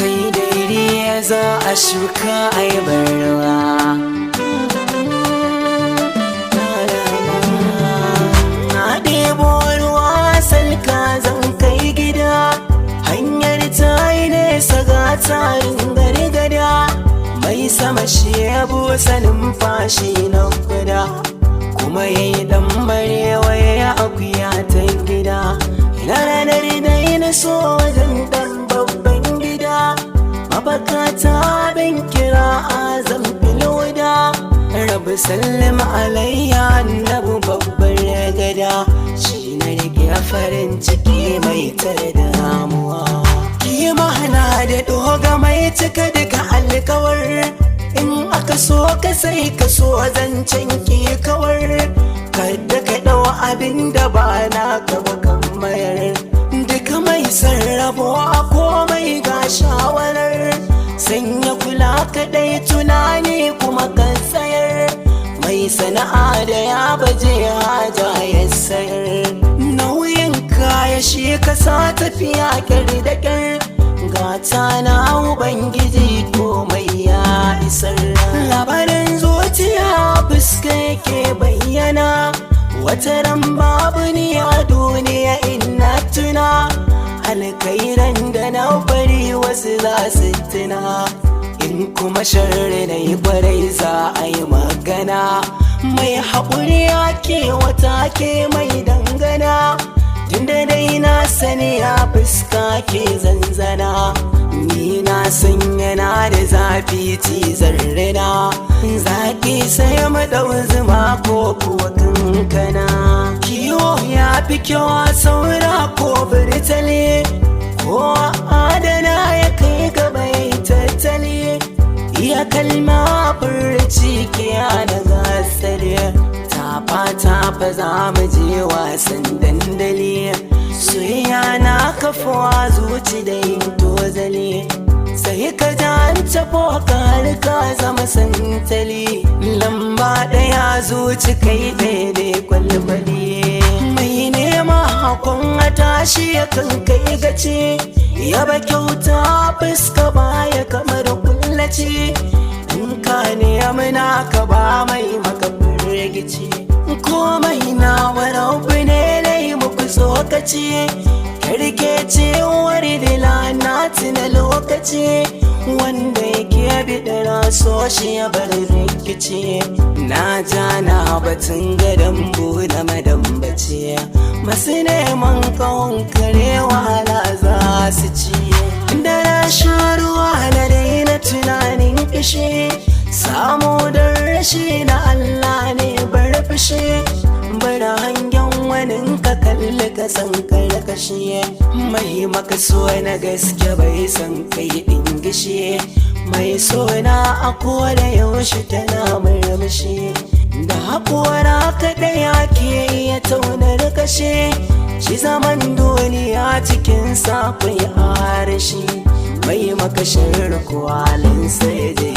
sai da iri za a shuka ayabar ruwa. Na ɗebo ruwa salka zan kai gida, hanyar ta yi nesa ga tarin gargada, mai sama shi ya busa numfashi na guda, kuma ya yi ɗan barewa ya akuya ta gida. Ina ranar da na so wajen ɗan babban gida, mabakata bin kira azam filauda, rabu sallim alayya annabu babbar gada, shi na rike farin ciki mai tare da damuwa. Ki mahana da doga mai cika duka alkawar, in aka so ka sai ka so zancen ki kawar, kada ka ɗau abin da ba na gaba kan mayar. Duka mai sarrafo a komai ga shawarar, sanya kula kaɗai tunani kuma kan tsayar, mai sana'a da ya baje haja ya sayar. Nauyin kaya shi ka sa tafiya kyar da kyar, gata na ubangiji komai ya isar. Labarin zuciya fuska yake bayyana, wata ran babu ni a duniya ina tuna, alkairan da na bari wasu za su tuna, in kuma sharri na yi barai za a yi magana. Mai haƙuri ake wata ke mai dangana, tunda dai na sani ya fuska ke zanzana, ni na san yana da zafi cizon rina, zaƙi sai mu ɗau zuma ko kuwa kankana. Kiwo ya fi kyau a saura ko birtali, ko adana ya kai gaba ya tattali, iya kalma furci ke da gasali, tafa za mu je wasan dandali, soyayya na kafuwa zuci da yin tozali, sai ka ji an tafo ka zama santali, lamba ɗaya zuci kai daidai kwalbali. Mai nema hakon a tashi ya kan kai gaci, yaba kyauta fuska baya kamar kullaci, in ka nemuna ka ba mai maka firgici, komai na waraufi ne dai muku tsokaci, karke cewar dila na tuna lokaci, wanda yake bidira so shi ya bar rikici. Na ja na batun gadon na madambaci, masu neman kawon kare wahala za su ci, da na sha ruwa na daina tunanin kishi, samu don rashi na Allah ne bar fushi, bar hangen wani ka kalli ka san karkashi, mai maka so na gaske bai san kai dingishi, mai so na a koda yaushe tana murmushi, da haƙora kaɗai ake iya taunar kashe, shi zaman duniya cikin safai a harshe, mai maka shirin kwalinsa ya je